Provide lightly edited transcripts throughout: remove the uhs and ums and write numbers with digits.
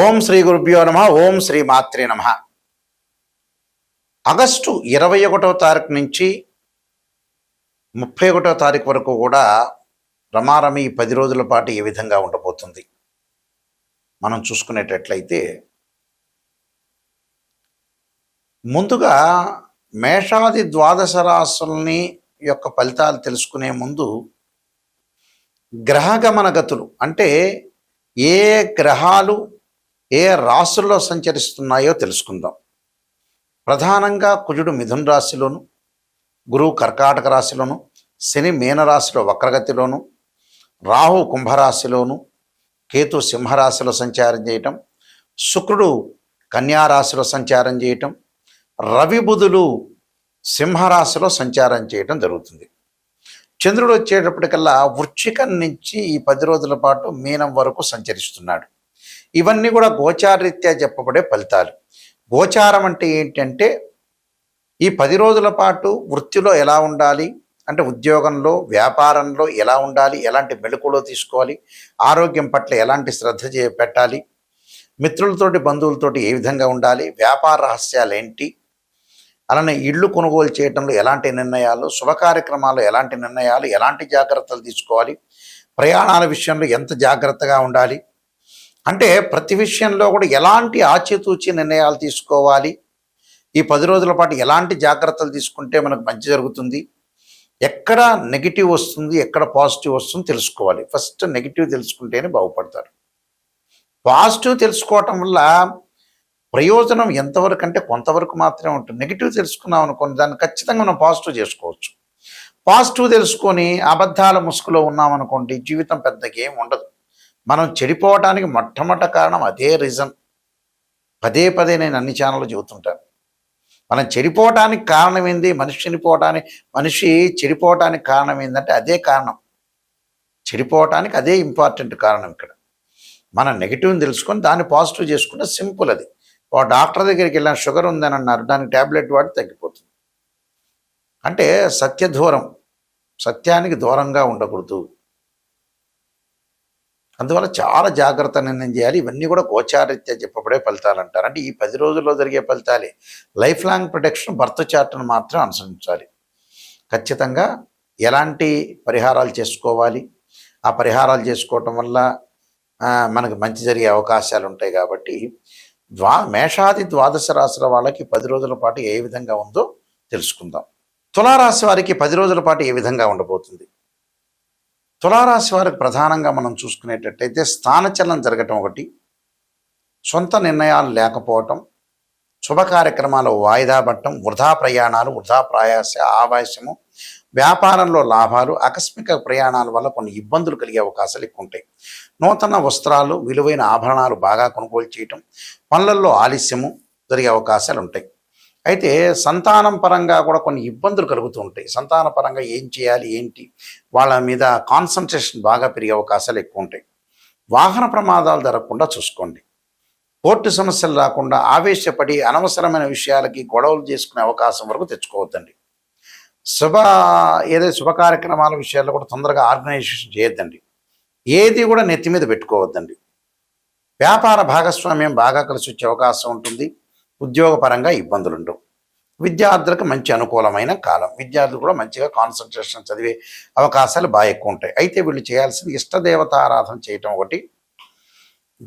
ఓం శ్రీ గురుభ్యో నమ. ఓం శ్రీ మాత్రే నమ. ఆగస్టు 21వ తారీఖు నుంచి 31వ తారీఖు వరకు కూడా రమారమి 10 రోజుల పాటు ఏ విధంగా ఉండబోతుంది మనం చూసుకునేటట్లయితే, ముందుగా మేషాది ద్వాదశ రాశుల్ని యొక్క ఫలితాలు తెలుసుకునే ముందు గ్రహగమన గతులు అంటే ఏ గ్రహాలు ఏ రాశుల్లో సంచరిస్తున్నాయో తెలుసుకుందాం. ప్రధానంగా కుజుడు మిథున రాశిలోను, గురువు కర్కాటక రాశిలోను, శని మీనరాశిలో వక్రగతిలోను, రాహు కుంభరాశిలోను, కేతు సింహరాశిలో సంచారం చేయటం, శుక్రుడు కన్యారాశిలో సంచారం చేయటం, రవి బుధులు సింహరాశిలో సంచారం చేయటం జరుగుతుంది. చంద్రుడు వచ్చేటప్పటికల్లా వృశ్చికం నుంచి ఈ 10 రోజుల పాటు మీనం వరకు సంచరిస్తున్నాడు. ఇవన్నీ కూడా గోచారరీత్యా చెప్పబడే ఫలితాలు. గోచారం అంటే ఏంటంటే, ఈ 10 రోజుల పాటు వృత్తిలో ఎలా ఉండాలి అంటే, ఉద్యోగంలో వ్యాపారంలో ఎలా ఉండాలి, ఎలాంటి మెళకువలు తీసుకోవాలి, ఆరోగ్యం పట్ల ఎలాంటి శ్రద్ధ పెట్టాలి, మిత్రులతోటి బంధువులతోటి ఏ విధంగా ఉండాలి, వ్యాపార రహస్యాలు ఏంటి, అలానే ఇళ్ళు కొనుగోలు చేయడంలో ఎలాంటి నిర్ణయాలు, శుభ కార్యక్రమాల్లో ఎలాంటి నిర్ణయాలు, ఎలాంటి జాగ్రత్తలు తీసుకోవాలి, ప్రయాణాల విషయంలో ఎంత జాగ్రత్తగా ఉండాలి, అంటే ప్రతి విషయంలో కూడా ఎలాంటి ఆచితూచి నిర్ణయాలు తీసుకోవాలి, ఈ 10 రోజుల పాటు ఎలాంటి జాగ్రత్తలు తీసుకుంటే మనకు మంచి జరుగుతుంది, ఎక్కడ నెగిటివ్ వస్తుంది ఎక్కడ పాజిటివ్ వస్తుంది తెలుసుకోవాలి. ఫస్ట్ నెగిటివ్ తెలుసుకుంటేనే బాగుపడతారు. పాజిటివ్ తెలుసుకోవటం వల్ల ప్రయోజనం ఎంతవరకు అంటే కొంతవరకు మాత్రమే ఉంటుంది. నెగిటివ్ తెలుసుకున్నాం అనుకోండి, దాన్ని ఖచ్చితంగా మనం పాజిటివ్ చేసుకోవచ్చు. పాజిటివ్ తెలుసుకొని అబద్ధాల ముసుగులో ఉన్నామనుకోండి, జీవితం పెద్దగా ఏం ఉండదు. మనం చెడిపోవటానికి మొట్టమొదటి కారణం అదే రీజన్. పదే పదే నేను అన్ని ఛానళ్ళు చెబుతుంటాను. మనం చెడిపోవటానికి కారణం ఏంది, మనిషి చెడిపోవటానికి కారణం ఏంటంటే అదే కారణం. చెడిపోవటానికి అదే ఇంపార్టెంట్ కారణం. ఇక్కడ మనం నెగిటివ్ని తెలుసుకొని దాన్ని పాజిటివ్ చేసుకుంటే సింపుల్. అది ఒక డాక్టర్ దగ్గరికి వెళ్ళిన షుగర్ ఉందని అన్నారు, దానికి ట్యాబ్లెట్ వాడి తగ్గిపోతుంది. అంటే సత్యానికి దూరంగా ఉండకూడదు. అందువల్ల చాలా జాగ్రత్త నిర్ణయం చేయాలి. ఇవన్నీ కూడా గోచారరీత్యా చెప్పబడే ఫలితాలు అంటారు. అంటే ఈ 10 రోజుల్లో జరిగే ఫలితాలే. లైఫ్ లాంగ్ ప్రొటెక్షన్ బర్త్ చార్ట్ను మాత్రం అనుసరించాలి. ఖచ్చితంగా ఎలాంటి పరిహారాలు చేసుకోవాలి, ఆ పరిహారాలు చేసుకోవటం వల్ల మనకు మంచి జరిగే అవకాశాలు ఉంటాయి. కాబట్టి మేషాది ద్వాదశ రాశుల వాళ్ళకి 10 రోజుల పాటు ఏ విధంగా ఉందో తెలుసుకుందాం. తులారాశి వారికి 10 రోజుల పాటు ఏ విధంగా ఉండబోతుంది. తులారాశి వారికి ప్రధానంగా మనం చూసుకునేటట్టయితే స్థానచలనం జరగటం ఒకటి, సొంత నిర్ణయాలు లేకపోవటం, శుభ కార్యక్రమాలు వాయిదా పడటం, వృధా ప్రయాణాలు, వృధా ఆవాసము, వ్యాపారంలో లాభాలు, ఆకస్మిక ప్రయాణాల వల్ల కొన్ని ఇబ్బందులు కలిగే అవకాశాలు ఎక్కువ ఉంటాయి. నూతన వస్త్రాలు, విలువైన ఆభరణాలు బాగా కొనుగోలు చేయటం, పనులలో ఆలస్యము జరిగే అవకాశాలు ఉంటాయి. అయితే సంతానం పరంగా కూడా కొన్ని ఇబ్బందులు కలుగుతూ ఉంటాయి. సంతాన పరంగా ఏం చేయాలి ఏంటి, వాళ్ళ మీద కాన్సన్ట్రేషన్ బాగా పెరిగే అవకాశాలు ఎక్కువ ఉంటాయి. వాహన ప్రమాదాలు జరగకుండా చూసుకోండి. కోర్టు సమస్యలు రాకుండా ఆవేశపడి అనవసరమైన విషయాలకి గొడవలు చేసుకునే అవకాశం వరకు తెచ్చుకోవద్దండి. శుభ కార్యక్రమాల విషయాల్లో కూడా తొందరగా ఆర్గనైజేషన్ చేయొద్దండి. ఏది కూడా నెత్తి మీద పెట్టుకోవద్దండి. వ్యాపార భాగస్వామ్యం బాగా కలిసి వచ్చే అవకాశం ఉంటుంది. ఉద్యోగపరంగా ఇబ్బందులు ఉండవు. విద్యార్థులకు మంచి అనుకూలమైన కాలం. విద్యార్థులు కూడా మంచిగా కాన్సన్ట్రేషన్ చదివే అవకాశాలు బాగా ఎక్కువ ఉంటాయి. అయితే వీళ్ళు చేయాల్సింది ఇష్టదేవత ఆరాధన చేయటం ఒకటి,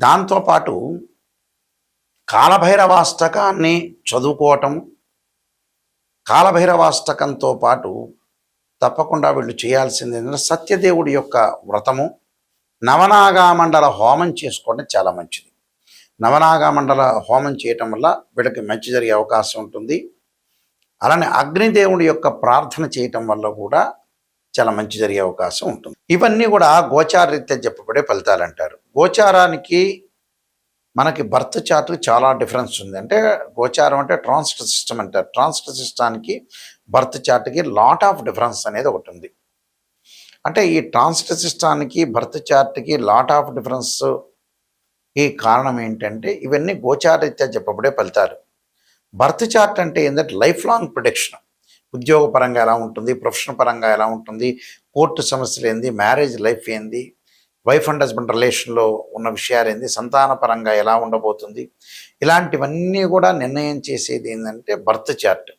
దాంతోపాటు కాలభైరవాష్టకాన్ని చదువుకోవటం. కాలభైరవాష్టకంతో పాటు తప్పకుండా వీళ్ళు చేయాల్సింది ఏంటంటే సత్యదేవుడి యొక్క వ్రతము, నవనాగామండల హోమం చేసుకోవడం చాలా మంచిది. నవనాగమండల హోమం చేయటం వల్ల వీళ్ళకి మంచి జరిగే అవకాశం ఉంటుంది. అలానే అగ్నిదేవుడి యొక్క ప్రార్థన చేయటం వల్ల కూడా చాలా మంచి జరిగే అవకాశం ఉంటుంది. ఇవన్నీ కూడా గోచారరీత్యా చెప్పబడే ఫలితాలు అంటారు. గోచారానికి మనకి బర్త్ చార్ట్కి చాలా డిఫరెన్స్ ఉంది. అంటే గోచారం అంటే ట్రాన్సిట్ సిస్టమ్ అంటారు. ట్రాన్సిట్ సిస్టానికి బర్త్ చార్ట్కి లాట్ ఆఫ్ డిఫరెన్స్ అనేది ఒకటి ఉంది. అంటే ఈ ట్రాన్సిట్ సిస్టానికి బర్త్ చార్ట్కి లాట్ ఆఫ్ డిఫరెన్స్ ఈ కారణం ఏంటంటే ఇవన్నీ గోచారరీత్యా చెప్పబడే ఫలితాలు. బర్త్ చార్ట్ అంటే ఏంటంటే లైఫ్ లాంగ్ ప్రొటెక్షన్. ఉద్యోగ పరంగా ఎలా ఉంటుంది, ప్రొఫెషన్ పరంగా ఎలా ఉంటుంది, కోర్టు సమస్యలు ఏంది, మ్యారేజ్ లైఫ్ ఏంది, వైఫ్ అండ్ హస్బెండ్ రిలేషన్లో ఉన్న విషయాలేంది, సంతానపరంగా ఎలా ఉండబోతుంది, ఇలాంటివన్నీ కూడా నిర్ణయం చేసేది ఏంటంటే బర్త్ చార్ట్.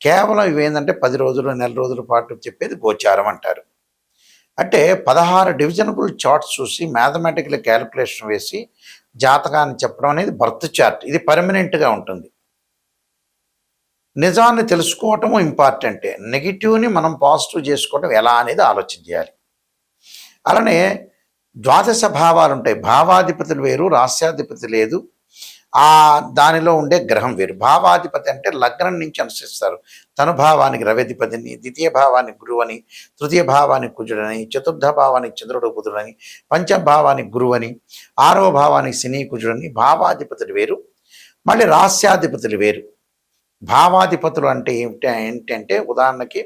కేవలం ఇవేంటంటే 10 రోజులు, నెల రోజుల పాటు చెప్పేది గోచారం అంటారు. అంటే 16 డివిజనబుల్ చార్ట్స్ చూసి మ్యాథమెటికల్ క్యాలిక్యులేషన్ వేసి జాతకాన్ని చెప్పడం అనేది బర్త్ చార్ట్. ఇది పర్మనెంట్గా ఉంటుంది. నిజాన్ని తెలుసుకోవటము ఇంపార్టెంటే. నెగిటివ్ని మనం పాజిటివ్ చేసుకోవటం ఎలా అనేది ఆలోచన చేయాలి. అలానే ద్వాదశ భావాలు ఉంటాయి. భావాధిపతులు వేరు, రాస్యాధిపతి లేదు. దానిలో ఉండే గ్రహం వేరు. భావాధిపతి అంటే లగ్నం నుంచి అనుసరిస్తారు. తను భావానికి రవ్యధిపతిని, ద్వితీయ భావానికి గురువని, తృతీయ భావానికి కుజుడని, చతుర్థ భావానికి చంద్రుడు కుజుడని, పంచభావానికి గురువని, 6వ భావానికి శని కుజుడని. భావాధిపతులు వేరు, మళ్ళీ రాస్యాధిపతులు వేరు. భావాధిపతులు అంటే ఏంటంటే ఉదాహరణకి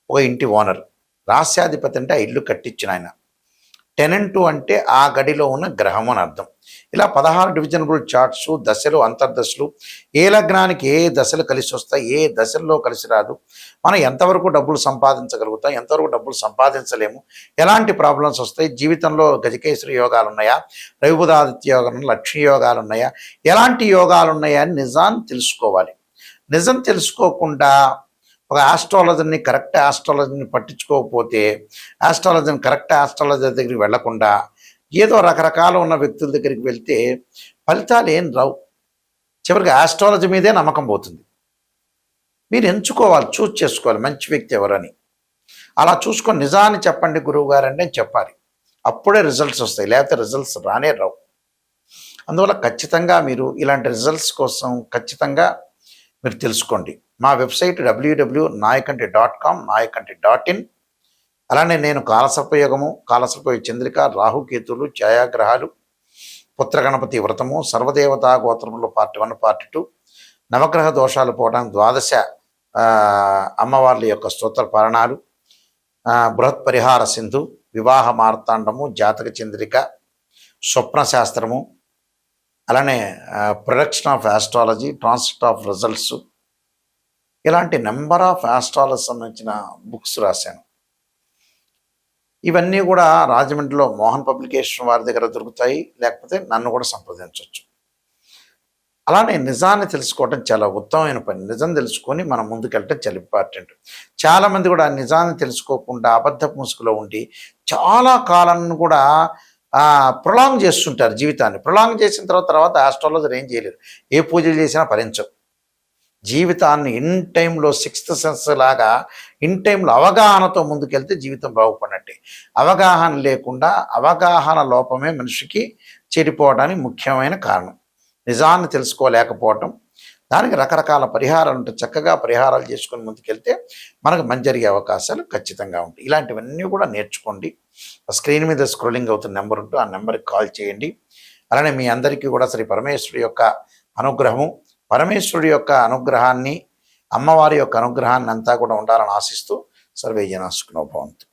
ఒక ఇంటి ఓనర్. రాస్యాధిపతి అంటే ఆ ఇల్లు కట్టించిన ఆయన. టెనెంటు అంటే ఆ గడిలో ఉన్న గ్రహం అని అర్థం. ఇలా 16 డివిజనబుల్ చార్ట్స్, దశలు, అంతర్దశలు, ఏ లగ్నానికి ఏ దశలు కలిసి వస్తాయి, ఏ దశల్లో కలిసి రాదు, మనం ఎంతవరకు డబ్బులు సంపాదించగలుగుతాం, ఎంతవరకు డబ్బులు సంపాదించలేము, ఎలాంటి ప్రాబ్లమ్స్ వస్తాయి, జీవితంలో గజకేశ్వరి యోగాలు ఉన్నాయా, రవిబుధాదిత్య యోగం, లక్ష్మీ యోగాలు ఉన్నాయా, ఎలాంటి యోగాలు ఉన్నాయా అని నిజాన్ని తెలుసుకోవాలి. నిజం తెలుసుకోకుండా ఒక ఆస్ట్రాలజర్ని, కరెక్ట్ ఆస్ట్రాలజర్ని పట్టించుకోకపోతే, కరెక్ట్ ఆస్ట్రాలజర్ దగ్గరికి వెళ్లకుండా ఏదో రకరకాల ఉన్న వ్యక్తుల దగ్గరికి వెళ్తే ఫలితాలు ఏం రావు. చివరికి ఆస్ట్రాలజీ మీదే నమ్మకం పోతుంది. మీరు ఎంచుకోవాలి, చూస్ చేసుకోవాలి మంచి వ్యక్తి ఎవరని. అలా చూసుకొని నిజాన్ని చెప్పండి గురువు గారు అంటే చెప్పాలి. అప్పుడే రిజల్ట్స్ వస్తాయి, లేకపోతే రిజల్ట్స్ రానే రావు. అందువల్ల ఖచ్చితంగా మీరు ఇలాంటి రిజల్ట్స్ కోసం ఖచ్చితంగా మీరు తెలుసుకోండి. మా వెబ్సైట్ www.nayakanti.com, nayakanti.in. అలానే నేను కాలసర్పయోగము, కాలసర్పయోగ చంద్రిక, రాహుకేతులు, ఛాయాగ్రహాలు, పుత్రగణపతి వ్రతము, సర్వదేవతా గోత్రములు పార్ట్ 1, పార్ట్ 2, నవగ్రహ దోషాలు పోవడానికి 12 అమ్మవార్ల యొక్క స్తోత్ర పారణాలు, బృహత్ పరిహార సింధు, వివాహ మార్తాండము, జాతక చంద్రిక, స్వప్న శాస్త్రము, అలానే production of astrology, transfer of results, ఇలాంటి నెంబర్ ఆఫ్ ఆస్ట్రాలజీ సంబంధించిన బుక్స్ రాశాను. ఇవన్నీ కూడా రాజమండ్రిలో మోహన్ పబ్లికేషన్ వారి దగ్గర దొరుకుతాయి, లేకపోతే నన్ను కూడా సంప్రదించవచ్చు. అలానే నిజాన్ని తెలుసుకోవడం చాలా ఉత్తమమైన పని. నిజం తెలుసుకొని మనం ముందుకెళ్ళటం చాలా ఇంపార్టెంట్. చాలామంది కూడా నిజాన్ని తెలుసుకోకుండా అబద్ధపు ముసుగులో ఉండి చాలా కాలాన్ని కూడా ప్రొలాంగ్ చేస్తుంటారు జీవితాన్ని. ప్రొలాంగ్ చేసిన తర్వాత ఆస్ట్రాలజర్ ఏం చేయలేరు, ఏ పూజలు చేసినా ఫలించవు. జీవితాన్ని ఇన్ టైంలో 6th సెన్స్ లాగా ఇన్ టైంలో అవగాహనతో ముందుకెళ్తే జీవితం బాగుపడినట్టే. అవగాహన లేకుండా, అవగాహన లోపమే మనిషికి చెడిపోవడానికి ముఖ్యమైన కారణం. నిజాన్ని తెలుసుకోలేకపోవటం. దానికి రకరకాల పరిహారాలు ఉంటాయి. చక్కగా పరిహారాలు చేసుకొని ముందుకెళ్తే మనకు మంచి జరిగే అవకాశాలు ఖచ్చితంగా ఉంటాయి. ఇలాంటివన్నీ కూడా నేర్చుకోండి. స్క్రీన్ మీద స్క్రోలింగ్ అవుతున్న నెంబర్ ఉంటూ ఆ నెంబర్కి కాల్ చేయండి. అలానే మీ అందరికీ కూడా శ్రీ పరమేశ్వరుడి యొక్క అనుగ్రహము, పరమేశ్వరుడి యొక్క అనుగ్రహాన్ని, అమ్మవారి యొక్క అనుగ్రహాన్ని అంతా కూడా ఉండాలని ఆశిస్తూ సర్వే జనా సుఖినో భవంతు.